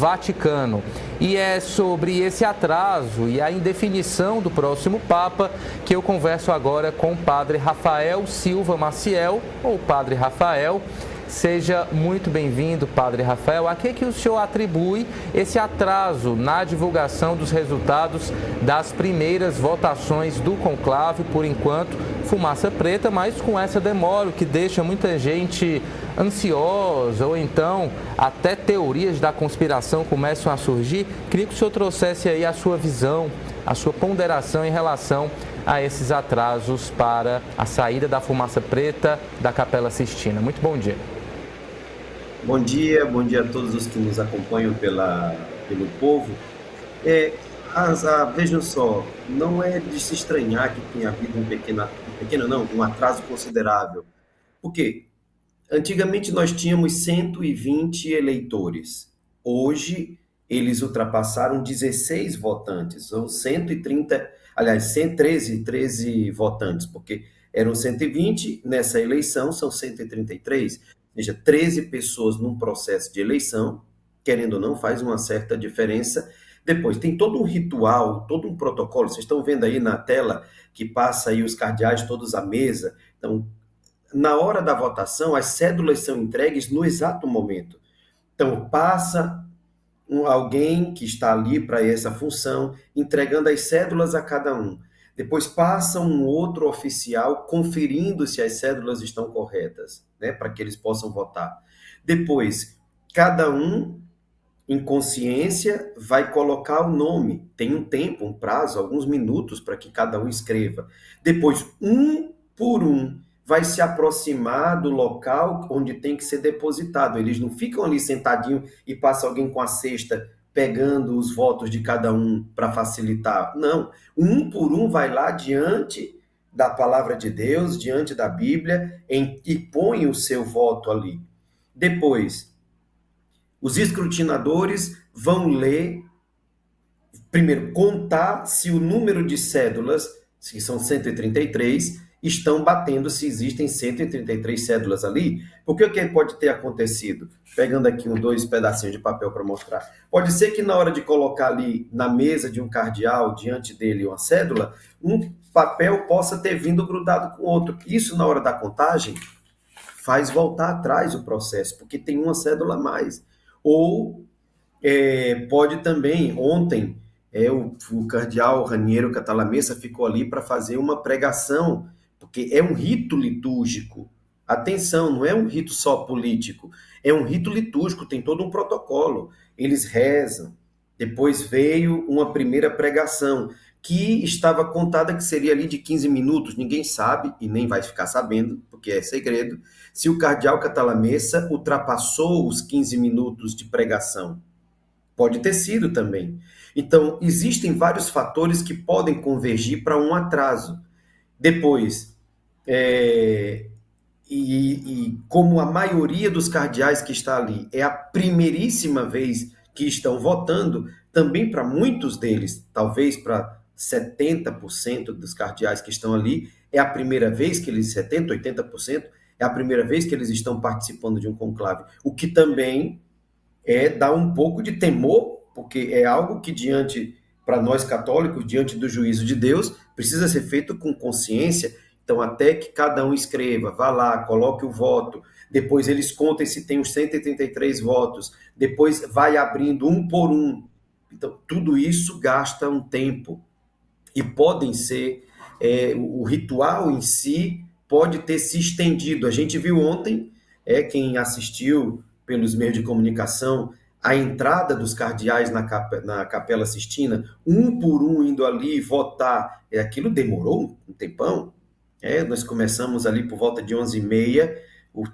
Vaticano. E é sobre esse atraso e a indefinição do próximo Papa que eu converso agora com o Padre Rafael Silva Maciel, ou Padre Rafael. Seja muito bem-vindo, Padre Rafael. A que o senhor atribui esse atraso na divulgação dos resultados das primeiras votações do conclave? Por enquanto, fumaça preta, mas com essa demora, o que deixa muita gente ansiosa, ou então até teorias da conspiração começam a surgir. Queria que o senhor trouxesse aí a sua visão, a sua ponderação em relação a esses atrasos para a saída da fumaça preta da Capela Sistina. Muito bom dia. Bom dia a todos os que nos acompanham pelo povo. Vejam só, não é de se estranhar que tenha havido um atraso considerável. Por quê? Antigamente nós tínhamos 120 eleitores. Hoje eles ultrapassaram 16 votantes, são 130, aliás, 13 votantes, porque eram 120, nessa eleição são 133. Ou seja, 13 pessoas num processo de eleição, querendo ou não, faz uma certa diferença. Depois, tem todo um ritual, todo um protocolo. Vocês estão vendo aí na tela que passa aí os cardeais todos à mesa. Então, na hora da votação, as cédulas são entregues no exato momento. Então, passa alguém que está ali para essa função, entregando as cédulas a cada um. Depois passa um outro oficial conferindo se as cédulas estão corretas, né, para que eles possam votar. Depois, cada um, em consciência, vai colocar o nome. Tem um tempo, um prazo, alguns minutos para que cada um escreva. Depois, um por um, vai se aproximar do local onde tem que ser depositado. Eles não ficam ali sentadinhos e passa alguém com a cesta pegando os votos de cada um para facilitar. Não, um por um vai lá diante da palavra de Deus, diante da Bíblia, e põe o seu voto ali. Depois, os escrutinadores vão ler, primeiro, contar se o número de cédulas, que são 133, estão batendo se existem 133 cédulas ali. Porque o que pode ter acontecido? Pegando aqui dois pedacinhos de papel para mostrar. Pode ser que na hora de colocar ali na mesa de um cardeal, diante dele uma cédula, um papel possa ter vindo grudado com outro. Isso, na hora da contagem, faz voltar atrás o processo, porque tem uma cédula a mais. Ou pode também, ontem, o cardeal Raniero Cantalamessa ficou ali para fazer uma pregação, porque é um rito litúrgico. Atenção, não é um rito só político, é um rito litúrgico, tem todo um protocolo. Eles rezam. Depois veio uma primeira pregação, que estava contada que seria ali de 15 minutos. Ninguém sabe, e nem vai ficar sabendo, porque é segredo, se o cardeal Cantalamessa ultrapassou os 15 minutos de pregação. Pode ter sido também. Então, existem vários fatores que podem convergir para um atraso. Depois, como a maioria dos cardeais que está ali é a primeiríssima vez que estão votando, também para muitos deles, talvez para 70% dos cardeais que estão ali, é a primeira vez que eles, 70%, 80%, é a primeira vez que eles estão participando de um conclave. O que também dá um pouco de temor, porque é algo que para nós católicos, diante do juízo de Deus, precisa ser feito com consciência. Então, até que cada um escreva, vá lá, coloque o voto, depois eles contem se tem os 133 votos, depois vai abrindo um por um. Então, tudo isso gasta um tempo. E podem ser, o ritual em si pode ter se estendido. A gente viu ontem, quem assistiu pelos meios de comunicação, a entrada dos cardeais na Capela Sistina, um por um indo ali votar, aquilo demorou um tempão. Nós começamos ali por volta de 11h30,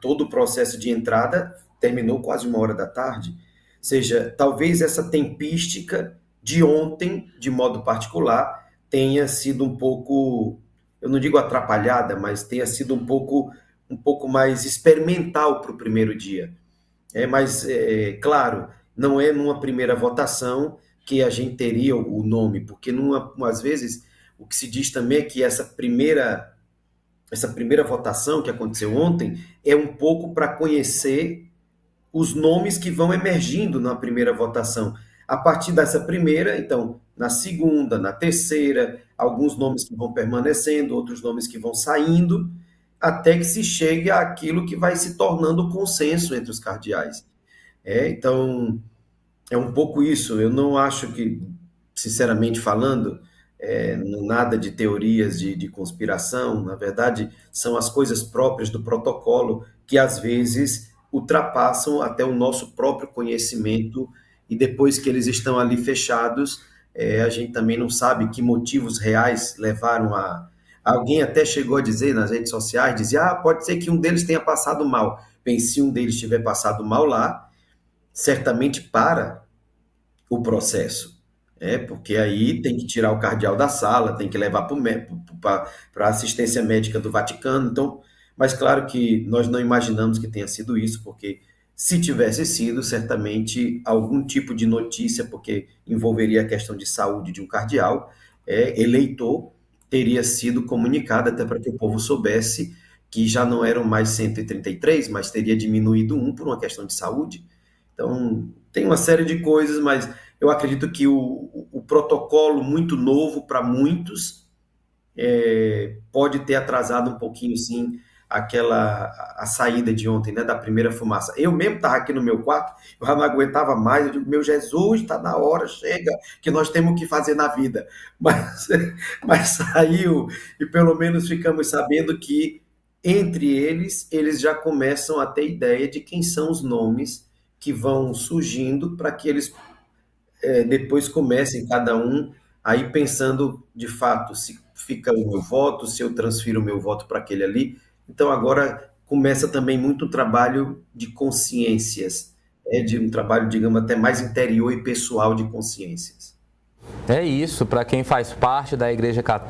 todo o processo de entrada terminou quase 1h da tarde. Ou seja, talvez essa tempística de ontem, de modo particular, tenha sido um pouco, eu não digo atrapalhada, mas tenha sido um pouco mais experimental para o primeiro dia. Mas, claro, não é numa primeira votação que a gente teria o nome, porque às vezes o que se diz também é que essa primeira votação que aconteceu ontem é um pouco para conhecer os nomes que vão emergindo na primeira votação. A partir dessa primeira, então, na segunda, na terceira, alguns nomes que vão permanecendo, outros nomes que vão saindo, até que se chegue àquilo que vai se tornando consenso entre os cardeais. Então, é um pouco isso. Eu não acho que, sinceramente falando, nada de teorias de conspiração. Na verdade, são as coisas próprias do protocolo que às vezes ultrapassam até o nosso próprio conhecimento e depois que eles estão ali fechados, a gente também não sabe que motivos reais levaram a... Alguém até chegou a dizer nas redes sociais, dizia, pode ser que um deles tenha passado mal. Bem, se um deles tiver passado mal lá, certamente para o processo. Porque aí tem que tirar o cardeal da sala, tem que levar para a assistência médica do Vaticano. Então, mas claro que nós não imaginamos que tenha sido isso, porque se tivesse sido, certamente algum tipo de notícia, porque envolveria a questão de saúde de um cardeal, eleitor, teria sido comunicada até para que o povo soubesse que já não eram mais 133, mas teria diminuído um por uma questão de saúde. Então, tem uma série de coisas, mas eu acredito que o protocolo muito novo para muitos pode ter atrasado um pouquinho, sim, a saída de ontem, né, da primeira fumaça. Eu mesmo estava aqui no meu quarto, eu já não aguentava mais, eu digo, meu Jesus, está na hora, chega, que nós temos o que fazer na vida. Mas, mas saiu, e pelo menos ficamos sabendo que entre eles já começam a ter ideia de quem são os nomes que vão surgindo para que eles depois comecem cada um aí pensando de fato se fica o meu voto, se eu transfiro o meu voto para aquele ali. Então agora começa também muito um trabalho de consciências, de um trabalho, digamos, até mais interior e pessoal de consciências. É isso, para quem faz parte da Igreja Católica.